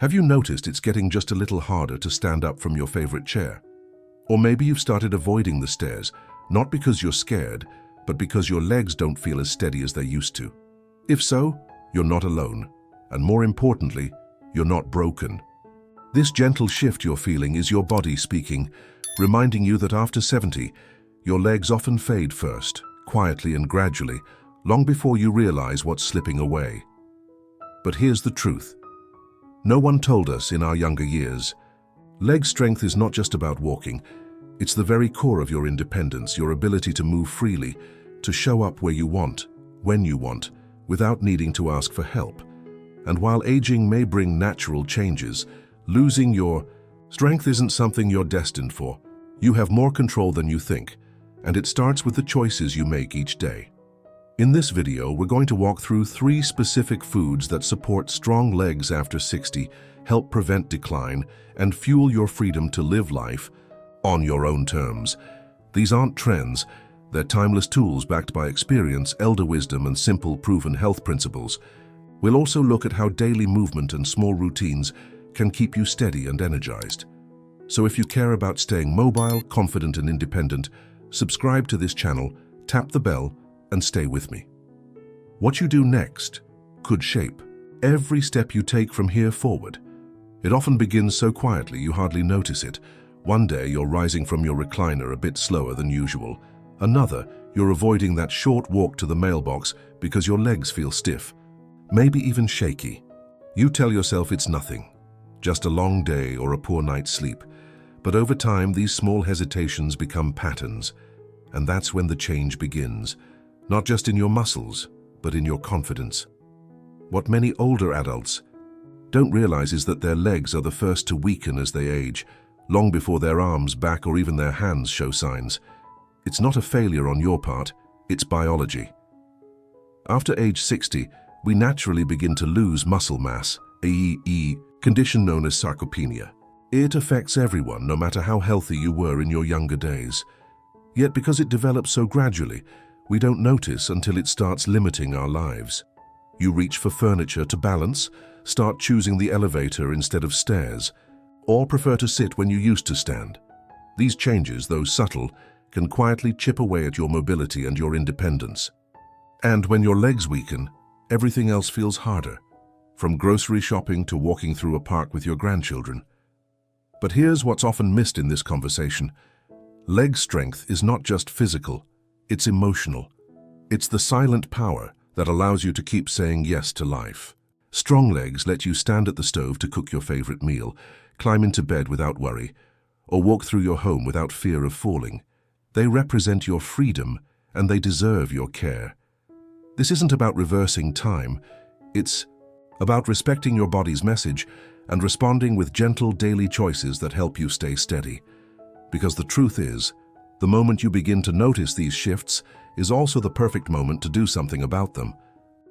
Have you noticed it's getting just a little harder to stand up from your favorite chair? Or maybe you've started avoiding the stairs, not because you're scared, but because your legs don't feel as steady as they used to. If so, you're not alone. And more importantly, you're not broken. This gentle shift you're feeling is your body speaking, reminding you that after 70, your legs often fade first, quietly and gradually, long before you realize what's slipping away. But here's the truth. No one told us in our younger years. Leg strength is not just about walking. It's the very core of your independence, your ability to move freely, to show up where you want, when you want, without needing to ask for help. And while aging may bring natural changes, losing your strength isn't something you're destined for. You have more control than you think, and it starts with the choices you make each day. In this video, we're going to walk through 3 specific foods that support strong legs after 60, help prevent decline, and fuel your freedom to live life on your own terms. These aren't trends, they're timeless tools backed by experience, elder wisdom, and simple, proven health principles. We'll also look at how daily movement and small routines can keep you steady and energized. So if you care about staying mobile, confident, and independent, subscribe to this channel, tap the bell, and stay with me. What you do next could shape every step you take from here forward. It often begins so quietly you hardly notice it. One day you're rising from your recliner a bit slower than usual. Another, you're avoiding that short walk to the mailbox because your legs feel stiff, maybe even shaky. You tell yourself it's nothing, just a long day or a poor night's sleep. But over time, these small hesitations become patterns, and that's when the change begins. Not just in your muscles, but in your confidence. What many older adults don't realize is that their legs are the first to weaken as they age, long before their arms, back, or even their hands show signs. It's not a failure on your part, it's biology. After age 60, we naturally begin to lose muscle mass, a condition known as sarcopenia. It affects everyone, no matter how healthy you were in your younger days. Yet because it develops so gradually, we don't notice until it starts limiting our lives. You reach for furniture to balance, start choosing the elevator instead of stairs, or prefer to sit when you used to stand. These changes, though subtle, can quietly chip away at your mobility and your independence. And when your legs weaken, everything else feels harder, from grocery shopping to walking through a park with your grandchildren. But here's what's often missed in this conversation. Leg strength is not just physical, it's emotional. It's the silent power that allows you to keep saying yes to life. Strong legs let you stand at the stove to cook your favorite meal, climb into bed without worry, or walk through your home without fear of falling. They represent your freedom, and they deserve your care. This isn't about reversing time. It's about respecting your body's message and responding with gentle daily choices that help you stay steady. Because the truth is, the moment you begin to notice these shifts is also the perfect moment to do something about them.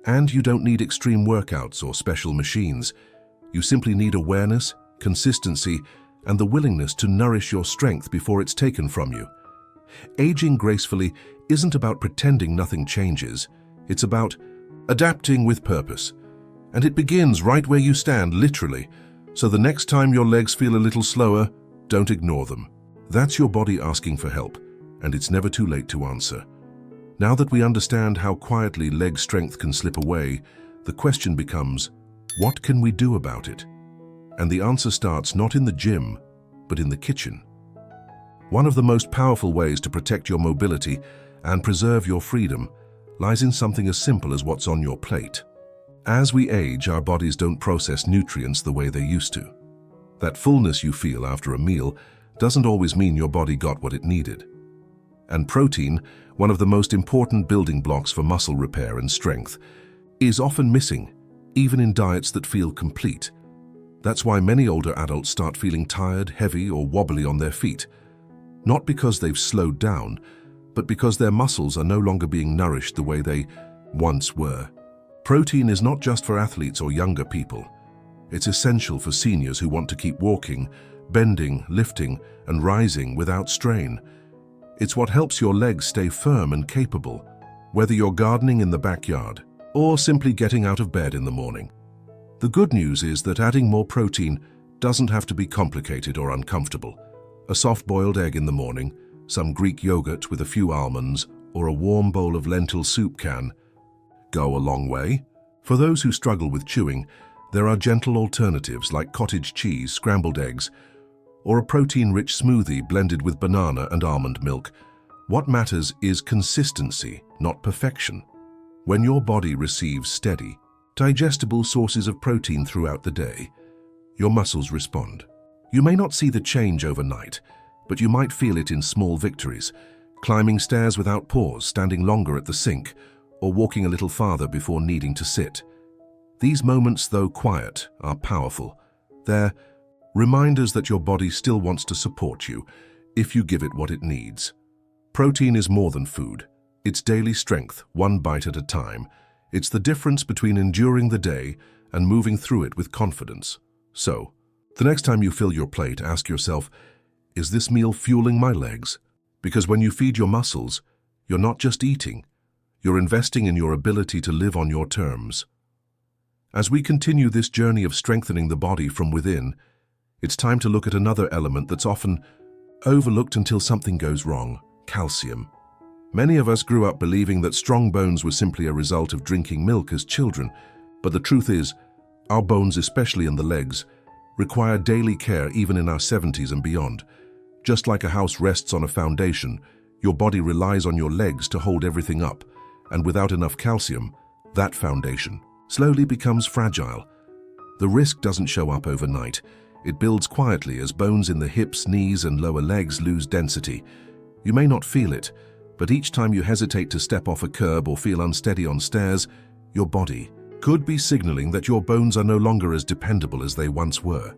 And you don't need extreme workouts or special machines. You simply need awareness, consistency, and the willingness to nourish your strength before it's taken from you. Aging gracefully isn't about pretending nothing changes. It's about adapting with purpose. And it begins right where you stand, literally. So the next time your legs feel a little slower, don't ignore them. That's your body asking for help, and it's never too late to answer. Now that we understand how quietly leg strength can slip away, the question becomes, what can we do about it? And the answer starts not in the gym, but in the kitchen. One of the most powerful ways to protect your mobility and preserve your freedom lies in something as simple as what's on your plate. As we age, our bodies don't process nutrients the way they used to. That fullness you feel after a meal doesn't always mean your body got what it needed. And protein, one of the most important building blocks for muscle repair and strength, is often missing, even in diets that feel complete. That's why many older adults start feeling tired, heavy, or wobbly on their feet. Not because they've slowed down, but because their muscles are no longer being nourished the way they once were. Protein is not just for athletes or younger people. It's essential for seniors who want to keep walking, bending, lifting, and rising without strain. It's what helps your legs stay firm and capable, whether you're gardening in the backyard or simply getting out of bed in the morning. The good news is that adding more protein doesn't have to be complicated or uncomfortable. A soft-boiled egg in the morning, some Greek yogurt with a few almonds, or a warm bowl of lentil soup can go a long way. For those who struggle with chewing, there are gentle alternatives like cottage cheese, scrambled eggs, or a protein-rich smoothie blended with banana and almond milk. What matters is consistency, not perfection. When your body receives steady, digestible sources of protein throughout the day, your muscles respond. You may not see the change overnight, but you might feel it in small victories, climbing stairs without pause, standing longer at the sink, or walking a little farther before needing to sit. These moments, though quiet, are powerful. They're reminders that your body still wants to support you if you give it what it needs. Protein is more than food. It's daily strength, one bite at a time. It's the difference between enduring the day and moving through it with confidence. So, the next time you fill your plate, ask yourself, is this meal fueling my legs? Because when you feed your muscles, you're not just eating, you're investing in your ability to live on your terms. As we continue this journey of strengthening the body from within, it's time to look at another element that's often overlooked until something goes wrong: calcium. Many of us grew up believing that strong bones were simply a result of drinking milk as children, but the truth is, our bones, especially in the legs, require daily care even in our 70s and beyond. Just like a house rests on a foundation, your body relies on your legs to hold everything up, and without enough calcium, that foundation slowly becomes fragile. The risk doesn't show up overnight. It builds quietly as bones in the hips, knees, and lower legs lose density. You may not feel it, but each time you hesitate to step off a curb or feel unsteady on stairs, your body could be signaling that your bones are no longer as dependable as they once were.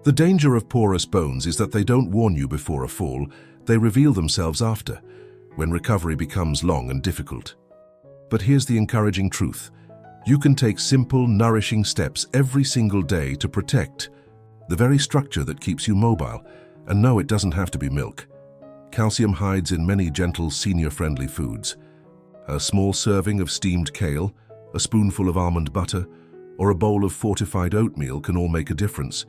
The danger of porous bones is that they don't warn you before a fall, they reveal themselves after, when recovery becomes long and difficult. But here's the encouraging truth. You can take simple, nourishing steps every single day to protect the very structure that keeps you mobile. And no, it doesn't have to be milk. Calcium hides in many gentle, senior-friendly foods. A small serving of steamed kale, a spoonful of almond butter, or a bowl of fortified oatmeal can all make a difference.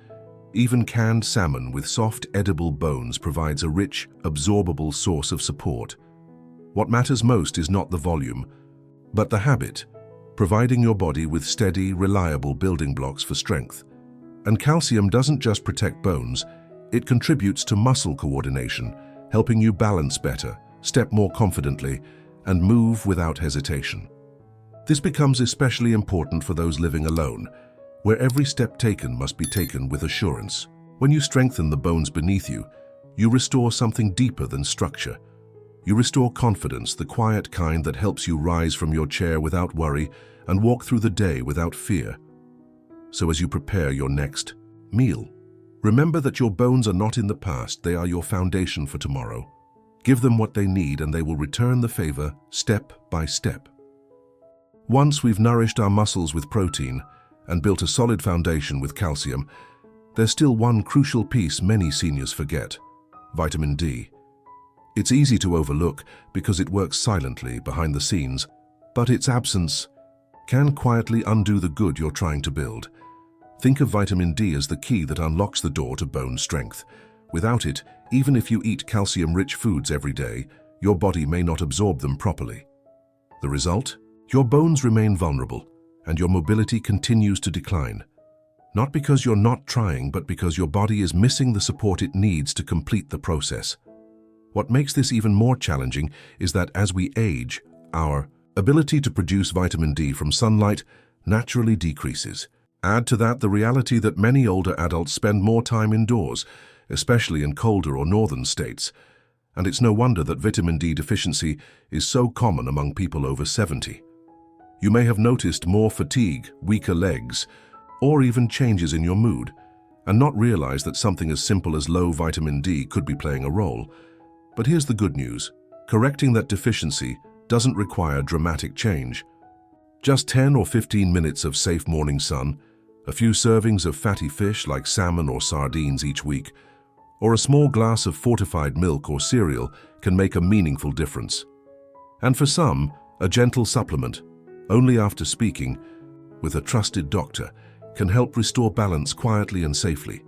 Even canned salmon with soft, edible bones provides a rich, absorbable source of support. What matters most is not the volume, but the habit, providing your body with steady, reliable building blocks for strength. And calcium doesn't just protect bones, it contributes to muscle coordination, helping you balance better, step more confidently, and move without hesitation. This becomes especially important for those living alone, where every step taken must be taken with assurance. When you strengthen the bones beneath you, you restore something deeper than structure. You restore confidence, the quiet kind that helps you rise from your chair without worry and walk through the day without fear. So as you prepare your next meal, remember that your bones are not in the past, they are your foundation for tomorrow. Give them what they need and they will return the favor step by step. Once we've nourished our muscles with protein and built a solid foundation with calcium, there's still one crucial piece many seniors forget: vitamin D. It's easy to overlook because it works silently behind the scenes, but its absence can quietly undo the good you're trying to build. Think of vitamin D as the key that unlocks the door to bone strength. Without it, even if you eat calcium-rich foods every day, your body may not absorb them properly. The result? Your bones remain vulnerable, and your mobility continues to decline. Not because you're not trying, but because your body is missing the support it needs to complete the process. What makes this even more challenging is that as we age, our ability to produce vitamin D from sunlight naturally decreases. Add to that the reality that many older adults spend more time indoors, especially in colder or northern states, and it's no wonder that vitamin D deficiency is so common among people over 70. You may have noticed more fatigue, weaker legs, or even changes in your mood, and not realize that something as simple as low vitamin D could be playing a role. But here's the good news. Correcting that deficiency doesn't require dramatic change. Just 10 or 15 minutes of safe morning sun, a few servings of fatty fish like salmon or sardines each week, or a small glass of fortified milk or cereal can make a meaningful difference. And for some, a gentle supplement, only after speaking with a trusted doctor, can help restore balance quietly and safely.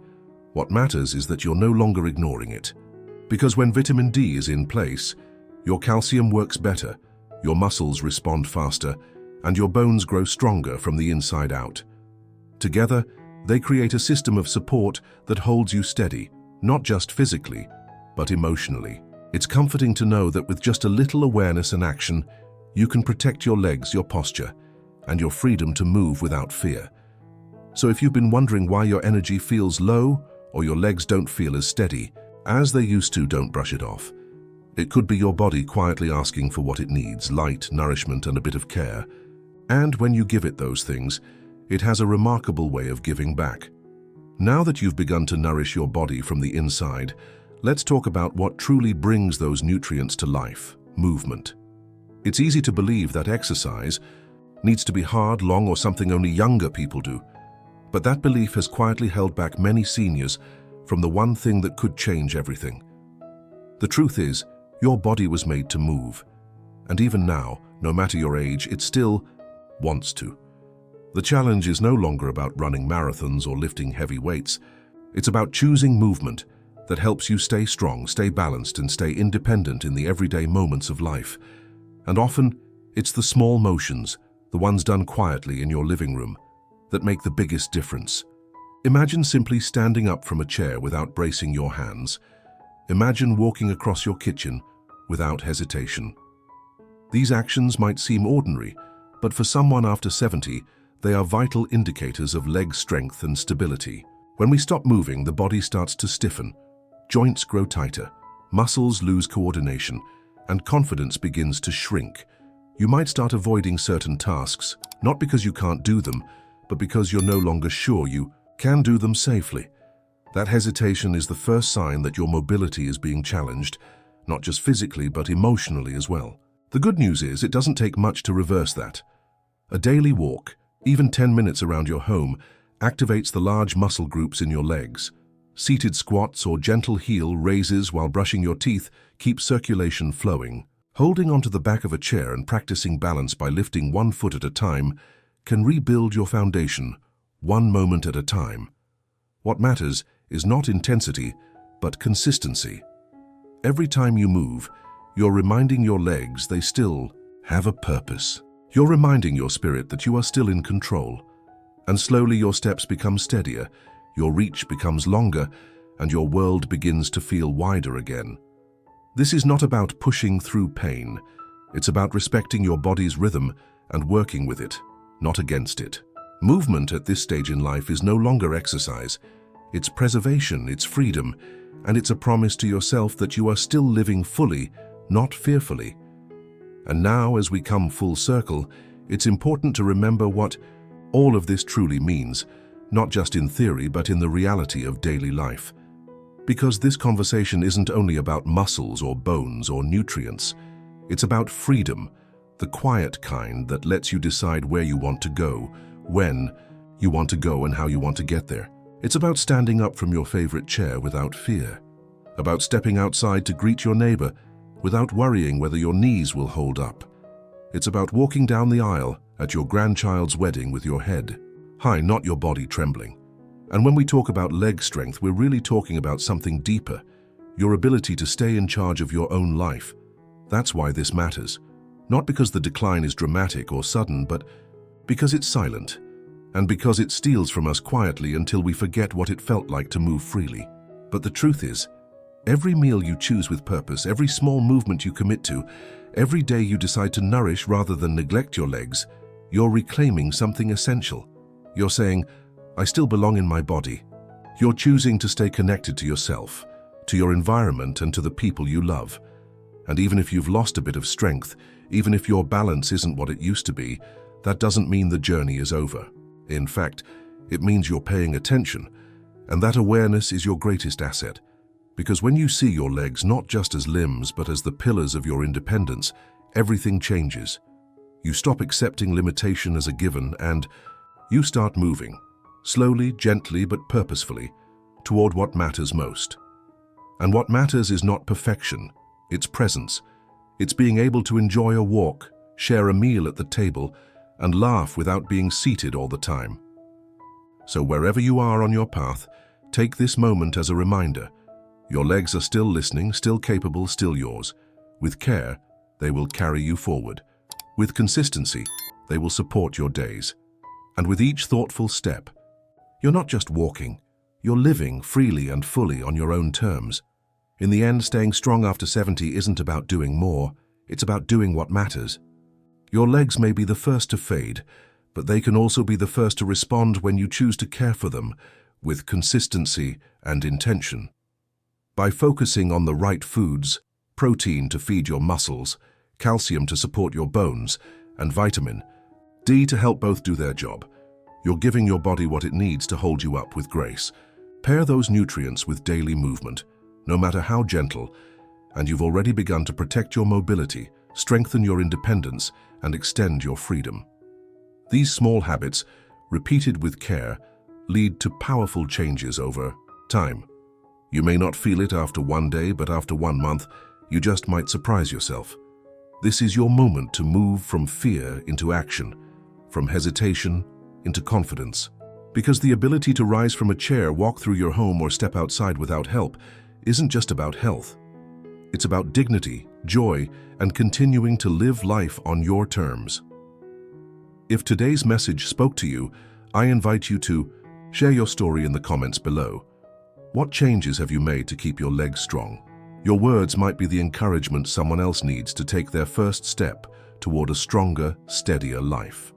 What matters is that you're no longer ignoring it. Because when vitamin D is in place, your calcium works better, your muscles respond faster, and your bones grow stronger from the inside out. Together, they create a system of support that holds you steady, not just physically, but emotionally. It's comforting to know that with just a little awareness and action, you can protect your legs, your posture, and your freedom to move without fear. So if you've been wondering why your energy feels low or your legs don't feel as steady as they used to, don't brush it off. It could be your body quietly asking for what it needs: light, nourishment, and a bit of care. And when you give it those things, it has a remarkable way of giving back. Now that you've begun to nourish your body from the inside, let's talk about what truly brings those nutrients to life: movement. It's easy to believe that exercise needs to be hard, long, or something only younger people do. But that belief has quietly held back many seniors from the one thing that could change everything. The truth is, your body was made to move. And even now, no matter your age, it still wants to. The challenge is no longer about running marathons or lifting heavy weights. It's about choosing movement that helps you stay strong, stay balanced, and stay independent in the everyday moments of life. And often, it's the small motions, the ones done quietly in your living room, that make the biggest difference. Imagine simply standing up from a chair without bracing your hands. Imagine walking across your kitchen without hesitation. These actions might seem ordinary, but for someone after 70, they are vital indicators of leg strength and stability. When we stop moving, the body starts to stiffen, joints grow tighter, muscles lose coordination, and confidence begins to shrink. You might start avoiding certain tasks, not because you can't do them, but because you're no longer sure you can do them safely. That hesitation is the first sign that your mobility is being challenged, not just physically, but emotionally as well. The good news is it doesn't take much to reverse that. A daily walk, even 10 minutes around your home, activates the large muscle groups in your legs. Seated squats or gentle heel raises while brushing your teeth keep circulation flowing. Holding onto the back of a chair and practicing balance by lifting one foot at a time can rebuild your foundation, one moment at a time. What matters is not intensity, but consistency. Every time you move, you're reminding your legs they still have a purpose. You're reminding your spirit that you are still in control. And slowly your steps become steadier, your reach becomes longer, and your world begins to feel wider again. This is not about pushing through pain. It's about respecting your body's rhythm and working with it, not against it. Movement at this stage in life is no longer exercise. It's preservation, it's freedom, and it's a promise to yourself that you are still living fully, not fearfully. And now, as we come full circle, it's important to remember what all of this truly means, not just in theory, but in the reality of daily life. Because this conversation isn't only about muscles or bones or nutrients. It's about freedom, the quiet kind that lets you decide where you want to go, when you want to go, and how you want to get there. It's about standing up from your favorite chair without fear. About stepping outside to greet your neighbor without worrying whether your knees will hold up. It's about walking down the aisle at your grandchild's wedding with your head high, not your body trembling. And when we talk about leg strength, we're really talking about something deeper, your ability to stay in charge of your own life. That's why this matters. Not because the decline is dramatic or sudden, but because it's silent, and because it steals from us quietly until we forget what it felt like to move freely. But the truth is, every meal you choose with purpose, every small movement you commit to, every day you decide to nourish rather than neglect your legs, you're reclaiming something essential. You're saying, I still belong in my body. You're choosing to stay connected to yourself, to your environment, and to the people you love. And even if you've lost a bit of strength, even if your balance isn't what it used to be, that doesn't mean the journey is over. In fact, it means you're paying attention, and that awareness is your greatest asset. Because when you see your legs not just as limbs, but as the pillars of your independence, everything changes. You stop accepting limitation as a given, and you start moving, slowly, gently, but purposefully, toward what matters most. And what matters is not perfection, it's presence. It's being able to enjoy a walk, share a meal at the table, and laugh without being seated all the time. So wherever you are on your path, take this moment as a reminder. Your legs are still listening, still capable, still yours. With care, they will carry you forward. With consistency, they will support your days. And with each thoughtful step, you're not just walking, you're living freely and fully on your own terms. In the end, staying strong after 70 isn't about doing more, it's about doing what matters. Your legs may be the first to fade, but they can also be the first to respond when you choose to care for them with consistency and intention. By focusing on the right foods, protein to feed your muscles, calcium to support your bones, and vitamin D to help both do their job, you're giving your body what it needs to hold you up with grace. Pair those nutrients with daily movement, no matter how gentle, and you've already begun to protect your mobility, strengthen your independence, and extend your freedom. These small habits, repeated with care, lead to powerful changes over time. You may not feel it after one day, but after 1 month, you just might surprise yourself. This is your moment to move from fear into action, from hesitation into confidence. Because the ability to rise from a chair, walk through your home, or step outside without help isn't just about health. It's about dignity, joy, and continuing to live life on your terms. If today's message spoke to you, I invite you to share your story in the comments below. What changes have you made to keep your legs strong? Your words might be the encouragement someone else needs to take their first step toward a stronger, steadier life.